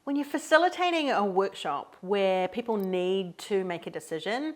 When you're facilitating a workshop where people need to make a decision,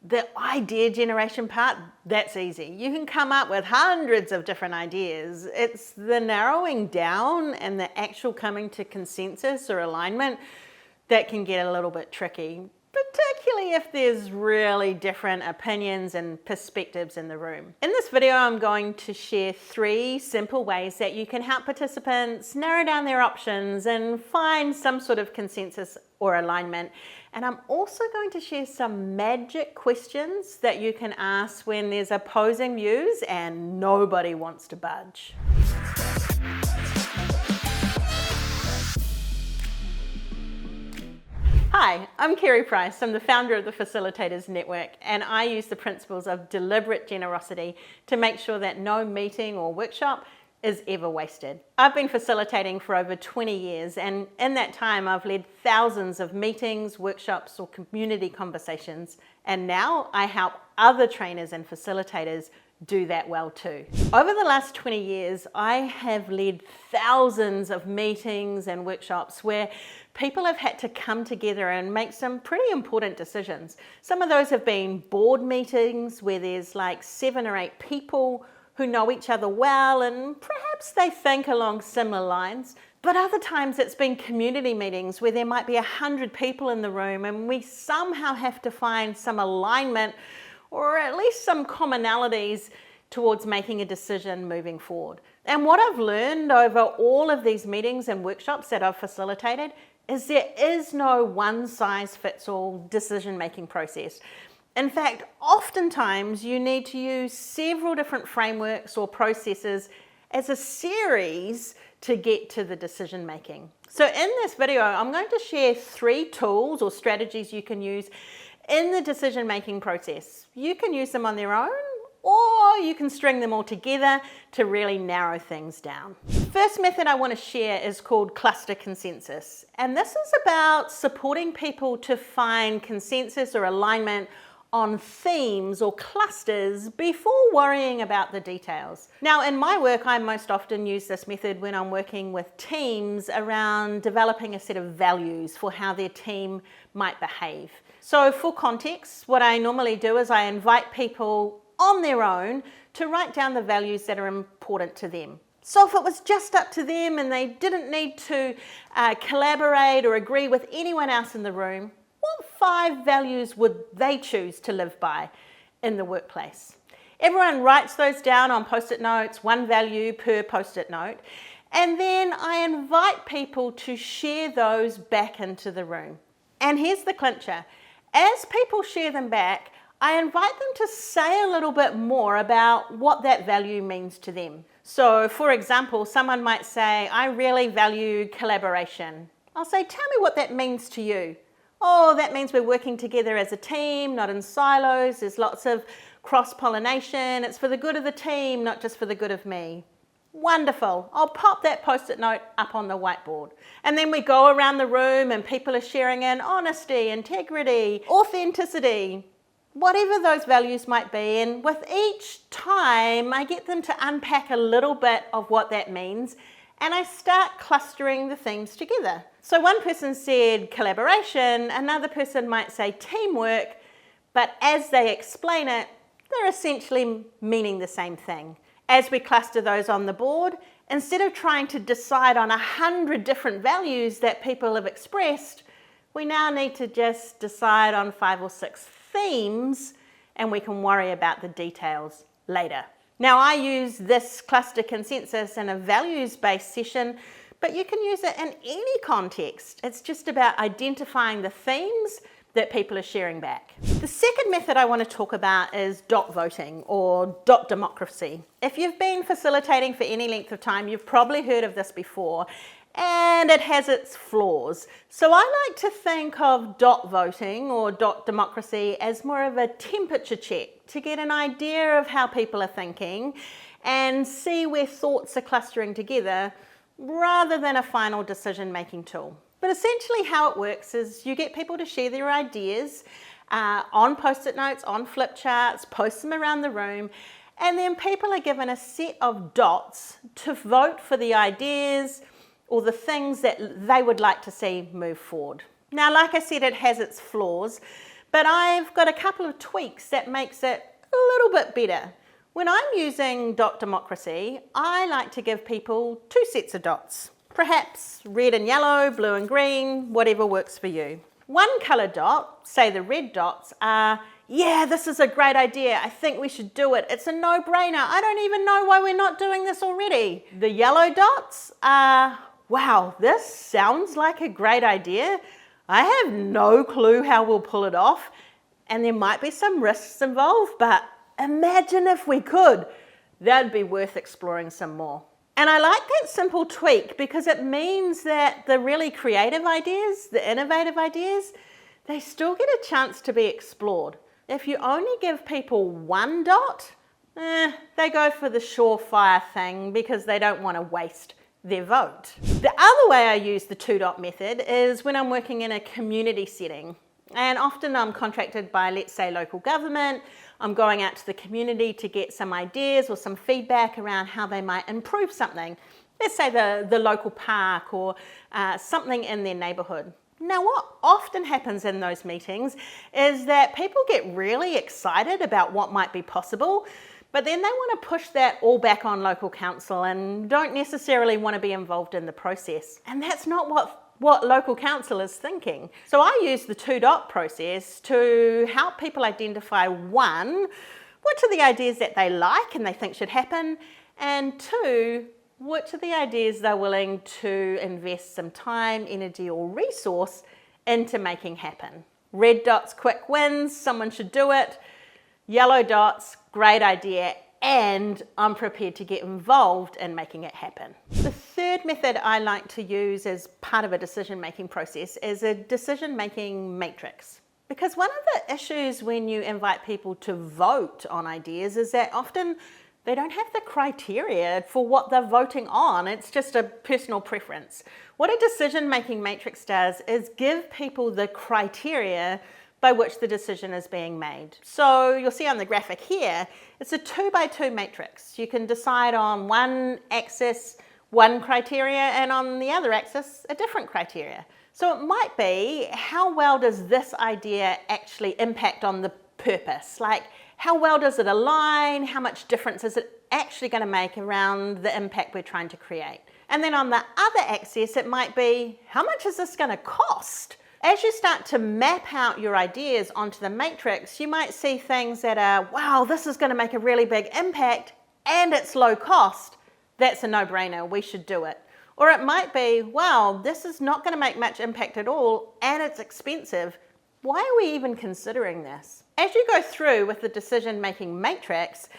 the idea generation part, that's easy. You can come up with hundreds of different ideas. It's the narrowing down and the actual coming to consensus or alignment that can get a little bit tricky, particularly if there's really different opinions and perspectives in the room. In this video, I'm going to share 3 simple ways that you can help participants narrow down their options and find some sort of consensus or alignment. And I'm also going to share some magic questions that you can ask when there's opposing views and nobody wants to budge. Hi, I'm Kerry Price. I'm the founder of the Facilitators Network, and I use the principles of deliberate generosity to make sure that no meeting or workshop is ever wasted. I've been facilitating for over 20 years, and in that time I've led thousands of meetings, workshops, or community conversations, and now I help other trainers and facilitators do that well too. Over the last 20 years, I have led thousands of meetings and workshops where people have had to come together and make some pretty important decisions. Some of those have been board meetings where there's like 7 or 8 people who know each other well and perhaps they think along similar lines. But other times it's been community meetings where there might be 100 people in the room and we somehow have to find some alignment or at least some commonalities towards making a decision moving forward. And what I've learned over all of these meetings and workshops that I've facilitated is there is no one-size-fits-all decision-making process. In fact, oftentimes you need to use several different frameworks or processes as a series to get to the decision making. So in this video, I'm going to share 3 tools or strategies you can use in the decision making process. You can use them on their own, or you can string them all together to really narrow things down. First method I want to share is called cluster consensus. And this is about supporting people to find consensus or alignment on themes or clusters before worrying about the details. Now, in my work, I most often use this method when I'm working with teams around developing a set of values for how their team might behave. So for context, what I normally do is I invite people on their own to write down the values that are important to them. So if it was just up to them and they didn't need to collaborate or agree with anyone else in the room, what 5 values would they choose to live by in the workplace? Everyone writes those down on post-it notes, 1 value per post-it note, and then I invite people to share those back into the room. And here's the clincher. As people share them back, I invite them to say a little bit more about what that value means to them. So for example, someone might say, I really value collaboration. I'll say, tell me what that means to you. Oh, that means we're working together as a team, not in silos. There's lots of cross-pollination. It's for the good of the team, not just for the good of me. Wonderful. I'll pop that post-it note up on the whiteboard. And then we go around the room and people are sharing in honesty, integrity, authenticity, whatever those values might be. And with each time, I get them to unpack a little bit of what that means. And I start clustering the things together. So one person said collaboration, another person might say teamwork, but as they explain it, they're essentially meaning the same thing. As we cluster those on the board, instead of trying to decide on 100 different values that people have expressed, we now need to just decide on 5 or 6 themes, and we can worry about the details later. Now, I use this cluster consensus in a values-based session, but you can use it in any context. It's just about identifying the themes that people are sharing back. The second method I want to talk about is dot voting or dot democracy. If you've been facilitating for any length of time, you've probably heard of this before, and it has its flaws. So I like to think of dot voting or dot democracy as more of a temperature check to get an idea of how people are thinking and see where thoughts are clustering together rather than a final decision-making tool. But essentially how it works is you get people to share their ideas on post-it notes, on flip charts, post them around the room, and then people are given a set of dots to vote for the ideas or the things that they would like to see move forward. Now, like I said, it has its flaws, but I've got a couple of tweaks that makes it a little bit better. When I'm using dot democracy, I like to give people 2 sets of dots. Perhaps red and yellow, blue and green, whatever works for you. One colour dot, say the red dots, are, yeah, this is a great idea, I think we should do it, it's a no-brainer, I don't even know why we're not doing this already. The yellow dots are, wow, this sounds like a great idea, I have no clue how we'll pull it off, and there might be some risks involved, but imagine if we could. That'd be worth exploring some more. And I like that simple tweak because it means that the really creative ideas, the innovative ideas, they still get a chance to be explored. If you only give people 1 dot, they go for the surefire thing because they don't want to waste their vote. The other way I use the 2 dot method is when I'm working in a community setting. And often I'm contracted by, let's say, local government. I'm going out to the community to get some ideas or some feedback around how they might improve something. Let's say the local park or something in their neighbourhood. Now, what often happens in those meetings is that people get really excited about what might be possible, but then they want to push that all back on local council and don't necessarily want to be involved in the process. And that's not what local council is thinking. So I use the 2 dot process to help people identify 1, which are the ideas that they like and they think should happen, and 2, which are the ideas they're willing to invest some time, energy or resource into making happen. Red dots, quick wins, someone should do it. Yellow dots, great idea, and I'm prepared to get involved in making it happen. The third method I like to use as part of a decision-making process is a decision-making matrix. Because one of the issues when you invite people to vote on ideas is that often they don't have the criteria for what they're voting on. It's just a personal preference. What a decision-making matrix does is give people the criteria by which the decision is being made. So you'll see on the graphic here, it's a 2x2 matrix. You can decide on one axis, one criteria, and on the other axis, a different criteria. So it might be, how well does this idea actually impact on the purpose? Like, how well does it align? How much difference is it actually going to make around the impact we're trying to create? And then on the other axis, it might be, how much is this going to cost? As you start to map out your ideas onto the matrix, you might see things that are, wow, this is going to make a really big impact and it's low cost. That's a no-brainer, we should do it. Or it might be, wow, this is not going to make much impact at all and it's expensive. Why are we even considering this? As you go through with the decision-making matrix,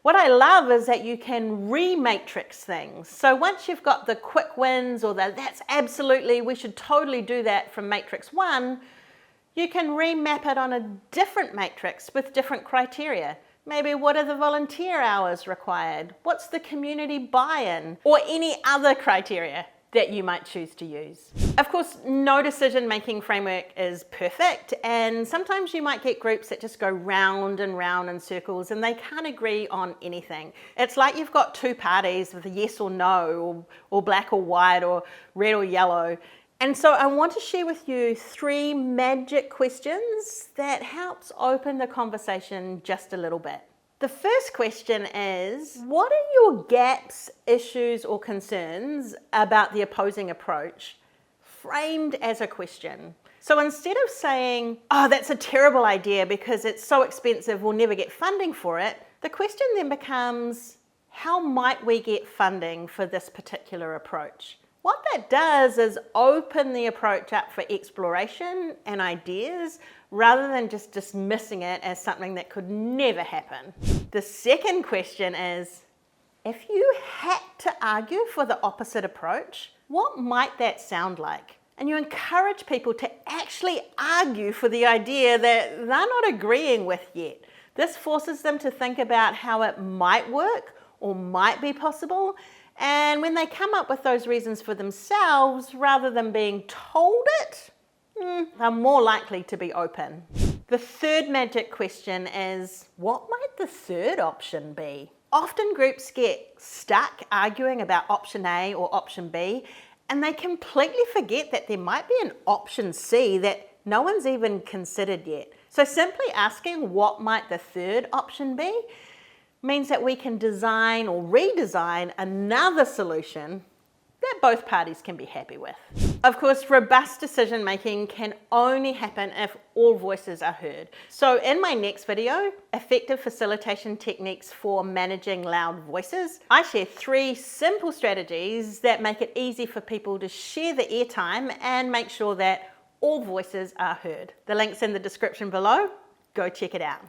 what I love is that you can rematrix things. So once you've got the quick wins or that's absolutely, we should totally do that from matrix 1, you can remap it on a different matrix with different criteria. Maybe what are the volunteer hours required? What's the community buy-in? Or any other criteria that you might choose to use. Of course, no decision-making framework is perfect, and sometimes you might get groups that just go round and round in circles and they can't agree on anything. It's like you've got 2 parties with a yes or no, or black or white, or red or yellow. And so I want to share with you 3 magic questions that helps open the conversation just a little bit. The first question is, what are your gaps, issues, or concerns about the opposing approach, framed as a question? So instead of saying, oh, that's a terrible idea because it's so expensive, we'll never get funding for it, the question then becomes, how might we get funding for this particular approach? What that does is open the approach up for exploration and ideas rather than just dismissing it as something that could never happen. The second question is, if you had to argue for the opposite approach, what might that sound like? And you encourage people to actually argue for the idea that they're not agreeing with yet. This forces them to think about how it might work or might be possible. And when they come up with those reasons for themselves, rather than being told it, they're more likely to be open. The third magic question is, what might the third option be? Often groups get stuck arguing about option A or option B, And they completely forget that there might be an option C that no one's even considered yet. So simply asking what might the third option be means that we can design or redesign another solution that both parties can be happy with. Of course, robust decision making can only happen if all voices are heard. So in my next video, effective facilitation techniques for managing loud voices, I share 3 simple strategies that make it easy for people to share the airtime and make sure that all voices are heard. The link's in the description below. Go check it out.